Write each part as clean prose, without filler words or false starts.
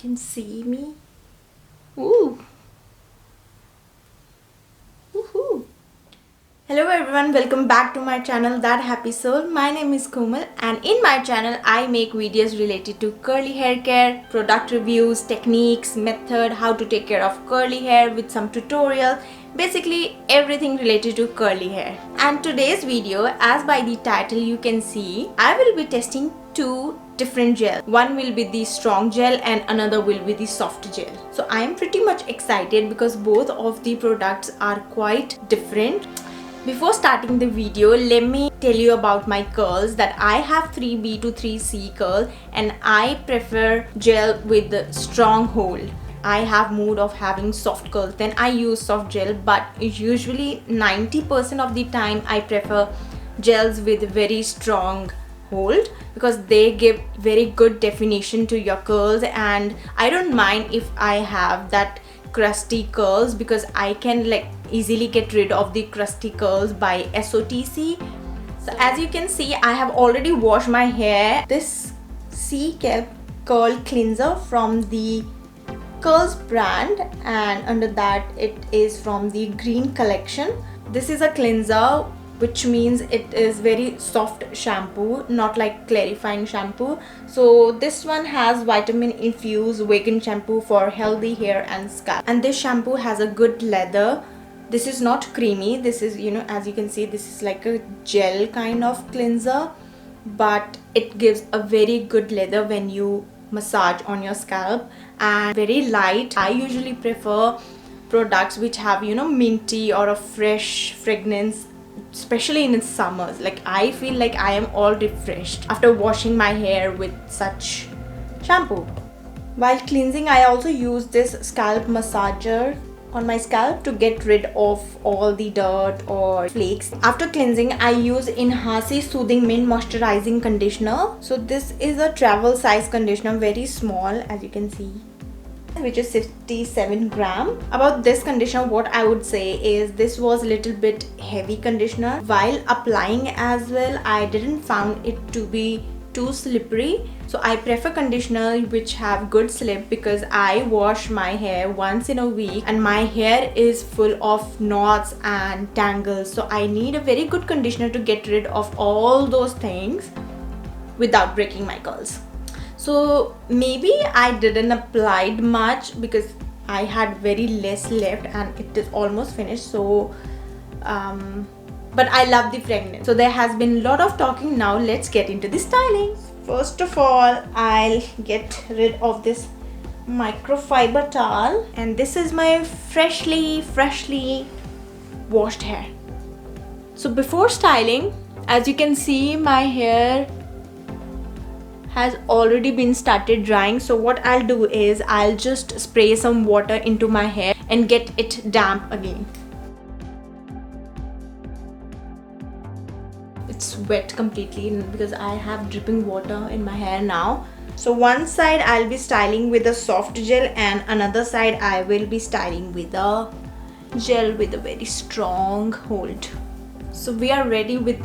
can see me. Ooh. Woohoo. Hello everyone, welcome back to my channel That Happy Soul. My name is Komal and in my channel I make videos related to curly hair care, product reviews, techniques, method, how to take care of curly hair with some tutorial, basically everything related to curly hair. And today's video, as by the title you can see, I will be testing two different gel. One will be the strong gel and another will be the soft gel. So I am pretty much excited because both of the products are quite different. Before starting the video, let me tell you about my curls that I have 3B to 3C curl and I prefer gel with the strong hold. I have mood of having soft curls, then I use soft gel, but usually 90% of the time I prefer gels with very strong hold because they give very good definition to your curls, and I don't mind if I have that crusty curls because I can easily get rid of the crusty curls by SOTC. So as you can see, I have already washed my hair. This C curl cleanser from the Curls brand, and under that it is from the Green collection. This is a cleanser, which means it is very soft shampoo, not like clarifying shampoo. So this one has vitamin infused vegan shampoo for healthy hair and scalp, and this shampoo has a good leather. This is not creamy, this is, as you can see, this is like a gel kind of cleanser, but it gives a very good leather when you massage on your scalp, and very light. I usually prefer products which have minty or a fresh fragrance, especially in summers. I feel like I am all refreshed after washing my hair with such shampoo. While cleansing, I also use this scalp massager on my scalp to get rid of all the dirt or flakes. After cleansing, I use Inhasi Soothing Mint Moisturizing Conditioner. So this is a travel size conditioner, very small as you can see, which is 57 gram. About this conditioner, what I would say is this was a little bit heavy conditioner. While applying as well, I didn't found it to be too slippery, so I prefer conditioner which have good slip because I wash my hair once in a week and my hair is full of knots and tangles, so I need a very good conditioner to get rid of all those things without breaking my curls. So maybe I didn't apply much because I had very less left and it is almost finished. So but I love the fragrance. So there has been a lot of talking. Now let's get into the styling. First of all, I'll get rid of this microfiber towel, and this is my freshly washed hair. So before styling, as you can see, my hair has already been started drying. So what I'll do is I'll just spray some water into my hair and get it damp again. It's wet completely because I have dripping water in my hair now. So one side I'll be styling with a soft gel and another side I will be styling with a gel with a very strong hold. So we are ready with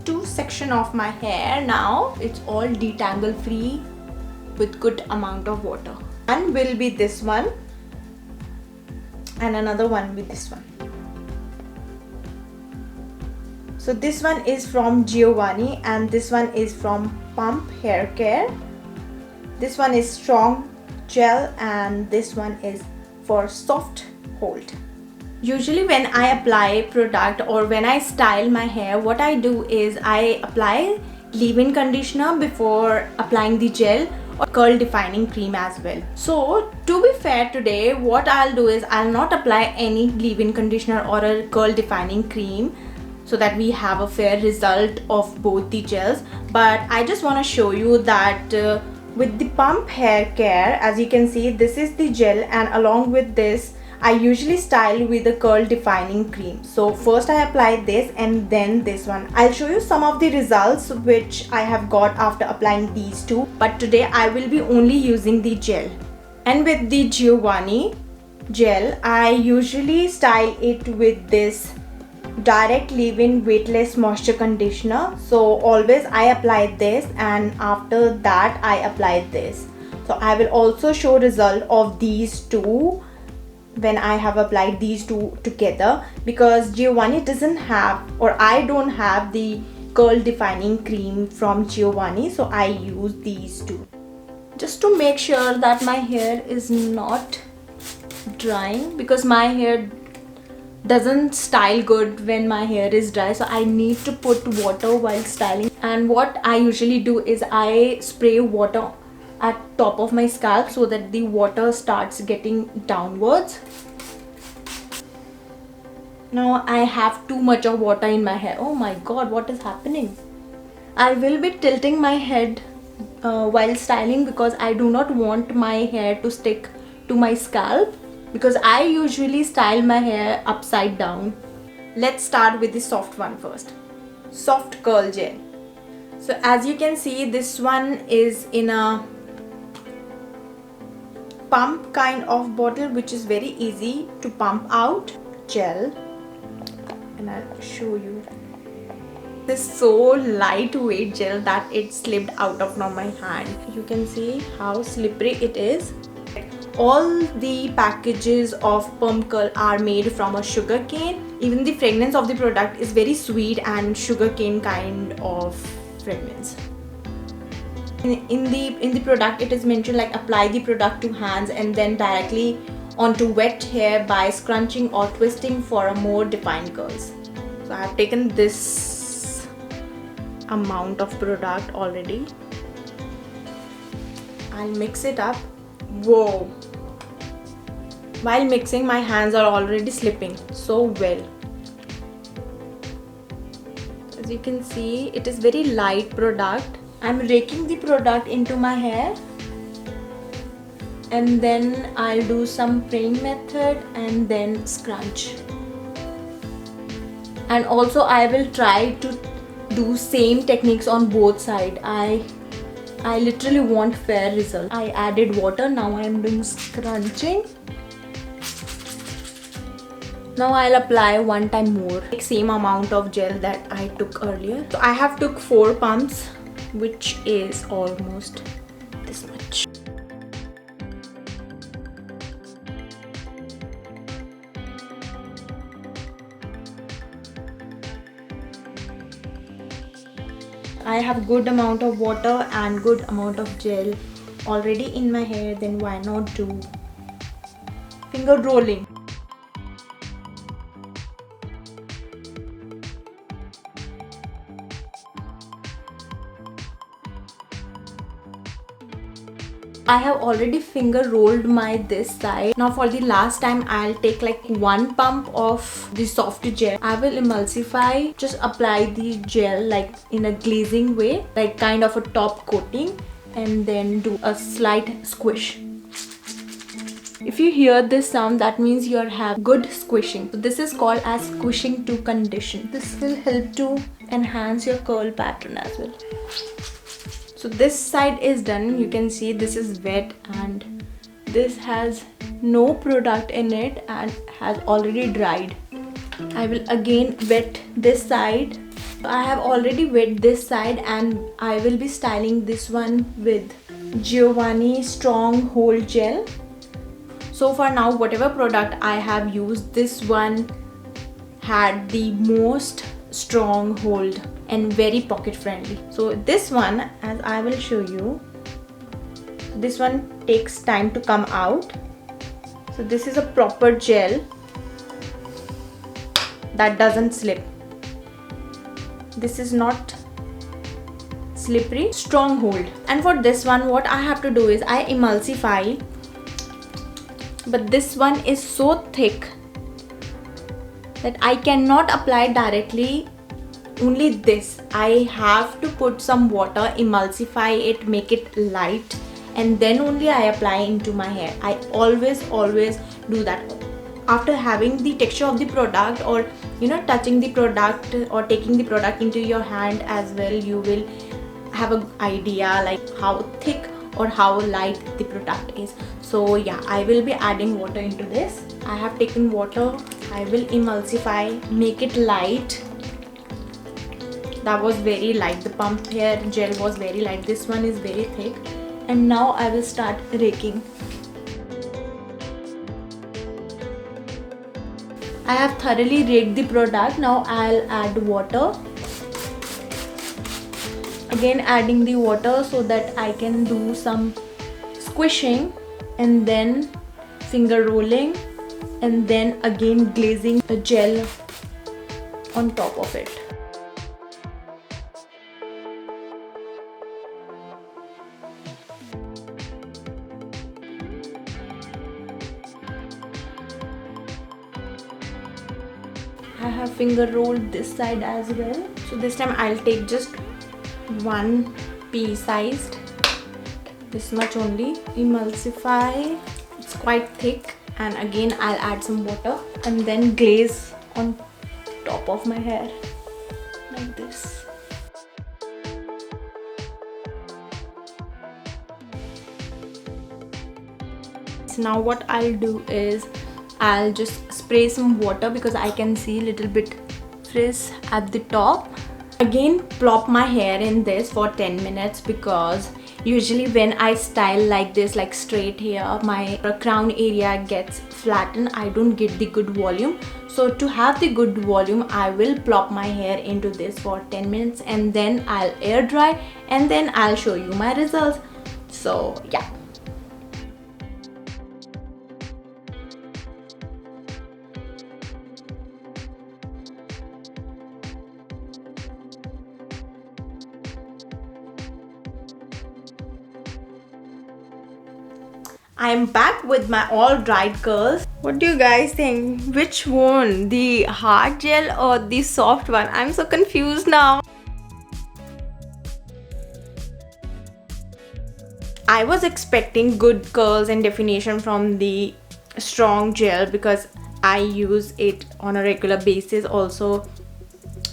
two sections of my hair now. It's all detangle free with good amount of water. One will be this one and another one with this one. So this one is from Giovanni and this one is from Pump Hair Care. This one is strong gel and this one is for soft hold. Usually when I apply product or when I style my hair, what I do is I apply leave-in conditioner before applying the gel or curl defining cream as well. So to be fair, today what I'll do is I'll not apply any leave-in conditioner or a curl defining cream so that we have a fair result of both the gels, but I just want to show you that with the Pump Hair Care, as you can see, this is the gel, and along with this I usually style with a curl defining cream. So first I apply this and then this one. I'll show you some of the results which I have got after applying these two, but today I will be only using the gel. And with the Giovanni gel, I usually style it with this direct leave-in weightless moisture conditioner. So always I apply this and after that I apply this. So I will also show result of these two when I have applied these two together, because Giovanni doesn't have, or I don't have, the curl defining cream from Giovanni, so I use these two just to make sure that my hair is not drying, because my hair doesn't style good when my hair is dry, so I need to put water while styling. And what I usually do is I spray water at top of my scalp so that the water starts getting downwards. Now I have too much of water in my hair. Oh my god, what is happening? I will be tilting my head while styling, because I do not want my hair to stick to my scalp, because I usually style my hair upside down. Let's start with the soft one first. Soft curl gel. So as you can see, this one is in a pump kind of bottle, which is very easy to pump out gel, and I'll show you. This is so lightweight gel that it slipped out of my hand. You can see how slippery it is. All the packages of pump curl are made from a sugar cane. Even the fragrance of the product is very sweet and sugarcane kind of fragrance. In the product it is mentioned like apply the product to hands and then directly onto wet hair by scrunching or twisting for a more defined curls. So I have taken this amount of product already. I'll mix it up. Whoa! While mixing, my hands are already slipping so well. As you can see, it is very light product. I'm raking the product into my hair, and then I'll do some praying method and then scrunch. And also I will try to do same techniques on both sides. I literally want fair result. I added water. Now I am doing scrunching. Now I'll apply one time more, like same amount of gel that I took earlier. So I have took 4 pumps, which is almost this much. I have good amount of water and good amount of gel already in my hair, then why not do finger rolling. I have already finger rolled my this side. Now for the last time, I'll take like 1 pump of the soft gel. I will emulsify, just apply the gel like in a glazing way, like kind of a top coating, and then do a slight squish. If you hear this sound, that means you have good squishing. So this is called as squishing to condition. This will help to enhance your curl pattern as well. So this side is done. You can see this is wet and this has no product in it and has already dried. I will again wet this side. I have already wet this side and I will be styling this one with Giovanni Strong Hold Gel. So for now, whatever product I have used, this one had the most strong hold and very pocket friendly. So this one, as I will show you, this one takes time to come out. So this is a proper gel that doesn't slip. This is not slippery, strong hold. And for this one, what I have to do is I emulsify, but this one is so thick that I cannot apply directly only this. I have to put some water, emulsify it, make it light, and then only I apply into my hair. I always do that. After having the texture of the product, or touching the product or taking the product into your hand as well, you will have an idea like how thick or how light the product is. So yeah, I will be adding water into this. I have taken water. I will emulsify, make it light. That was very light. The pump hair gel was very light. This one is very thick. And now I will start raking. I have thoroughly raked the product. Now I'll add water. Again adding the water so that I can do some squishing and then finger rolling and then again glazing the gel on top of it. I have finger rolled this side as well. So this time I'll take just one pea sized, this much only. Emulsify, it's quite thick, and again I'll add some water and then glaze on top of my hair like this. So now what I'll do is I'll just spray some water because I can see a little bit frizz at the top. Again plop my hair in this for 10 minutes because usually when I style like this, like straight hair, my crown area gets flattened. I don't get the good volume. So to have the good volume, I will plop my hair into this for 10 minutes and then I'll air dry and then I'll show you my results. So yeah. I'm back with my all dried curls. What do you guys think? Which one? The hard gel or the soft one? I'm so confused now. I was expecting good curls and definition from the strong gel because I use it on a regular basis. Also,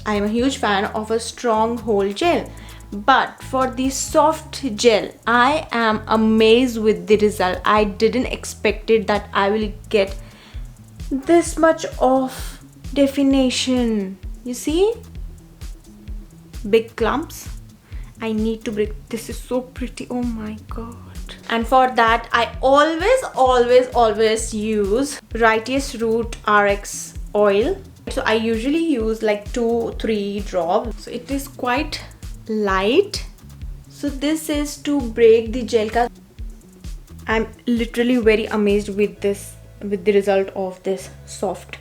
I am a huge fan of a strong hold gel. But for the soft gel, I am amazed with the result. I didn't expect it that I will get this much of definition. You see? Big clumps. I need to break. This is so pretty. Oh my god. And for that, I always use Righteous Root RX oil. So I usually use like 2-3 drops. So it is quite light. So this is to break the gel. I'm literally very amazed with this, with the result of this soft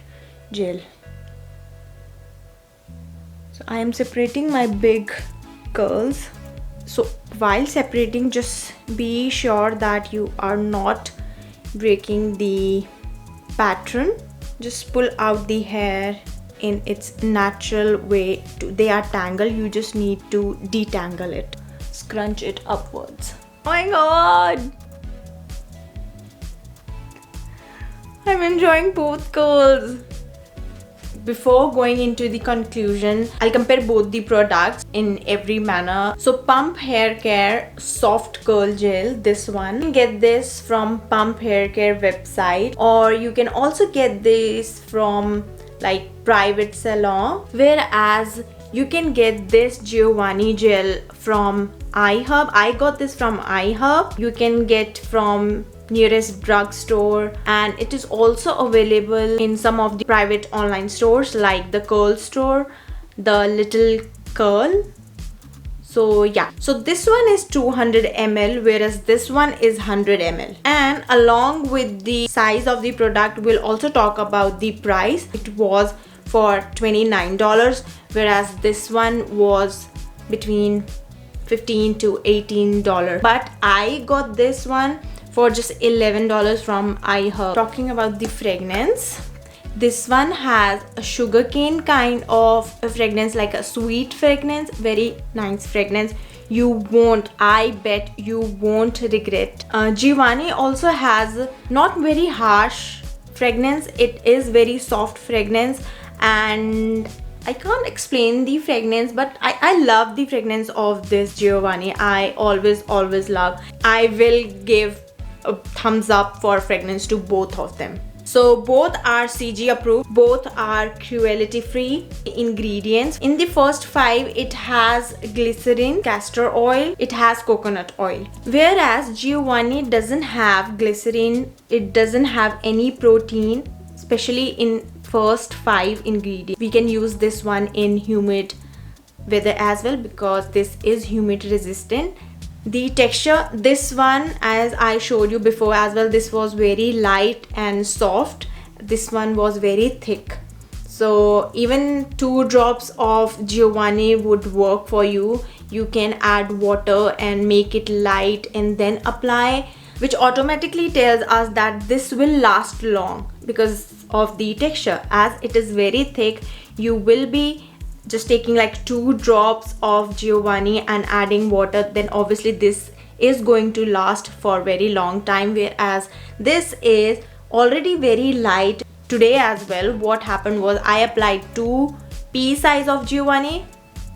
gel. So I am separating my big curls. So while separating, just be sure that you are not breaking the pattern. Just pull out the hair in its natural way. They are tangled, you just need to detangle it. Scrunch it upwards. Oh my god! I'm enjoying both curls. Before going into the conclusion, I'll compare both the products in every manner. So Pump Hair Care Soft Curl Gel, this one. You can get this from Pump Hair Care website, or you can also get this from like private salon, whereas you can get this Giovanni gel from iHerb. I got this from iHerb. You can get from nearest drugstore, and it is also available in some of the private online stores like the Curl Store, the Little Curl. So yeah, so this one is 200 ml, whereas this one is 100 ml. And along with the size of the product, we'll also talk about the price. It was for $29, whereas this one was between $15 to $18. But I got this one for just $11 from iHerb. Talking about the fragrance, this one has a sugarcane kind of a fragrance, like a sweet fragrance, very nice fragrance. I bet you won't regret. Giovanni also has not very harsh fragrance. It is very soft fragrance, and I can't explain the fragrance, but I love the fragrance of this Giovanni. I always love. I will give a thumbs up for fragrance to both of them. So both are CG approved, both are cruelty free ingredients. In the first 5 it has glycerin, castor oil, it has coconut oil. Whereas Giovanni doesn't have glycerin, it doesn't have any protein, especially in first 5 ingredients. We can use this one in humid weather as well because this is humid resistant. The texture, this one, as I showed you before as well, this was very light and soft. This one was very thick. So even 2 drops of Giovanni would work for you. You can add water and make it light and then apply, which automatically tells us that this will last long because of the texture. As it is very thick, you will be just taking like 2 drops of Giovanni and adding water, then obviously this is going to last for very long time, whereas this is already very light. Today as well, what happened was I applied 2 pea size of Giovanni.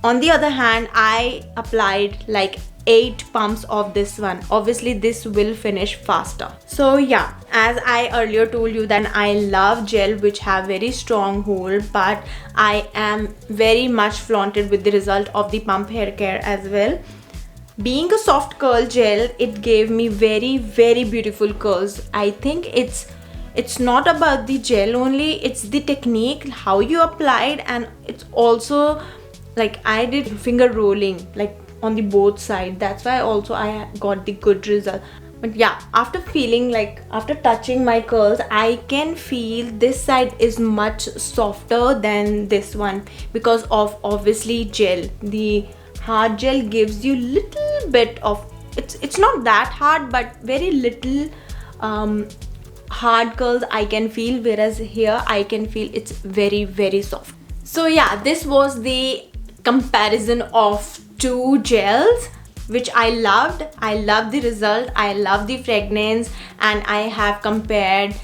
On the other hand, I applied like 8 pumps of this one. Obviously this will finish faster. So yeah, as I earlier told you that I love gel which have very strong hold, but I am very much flaunted with the result of the pump hair care as well. Being a soft curl gel, it gave me very beautiful curls. I think it's not about the gel only, it's the technique, how you applied, and it's also like I did finger rolling like on the both side. That's why also I got the good result. But yeah, after feeling like, after touching my curls, I can feel this side is much softer than this one because of obviously gel. The hard gel gives you little bit of, it's not that hard, but very little hard curls I can feel, whereas here I can feel it's very soft. So yeah, this was the comparison of 2 gels which I loved. I love the result, I love the fragrance, and I have compared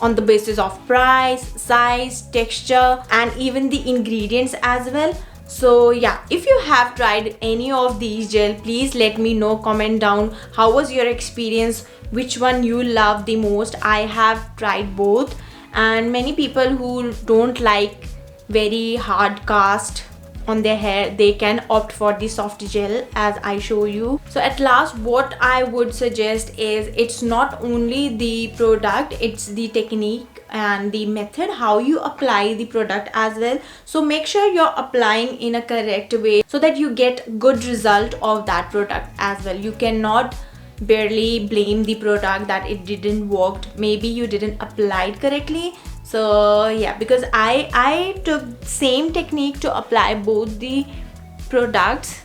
on the basis of price, size, texture, and even the ingredients as well. So yeah, if you have tried any of these gel, please let me know, comment down how was your experience, which one you love the most. I have tried both, and many people who don't like very hard cast on their hair, they can opt for the soft gel as I show you. So at last, what I would suggest is, it's not only the product, it's the technique and the method how you apply the product as well. So make sure you're applying in a correct way so that you get good result of that product as well. You cannot barely blame the product that it didn't work, maybe you didn't apply it correctly. So yeah, because I took same technique to apply both the products,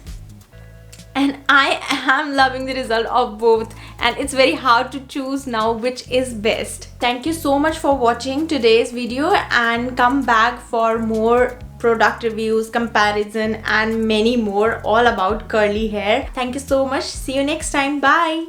and I am loving the result of both, and it's very hard to choose now which is best. Thank you so much for watching today's video, and come back for more product reviews, comparison, and many more all about curly hair. Thank you so much. See you next time. Bye.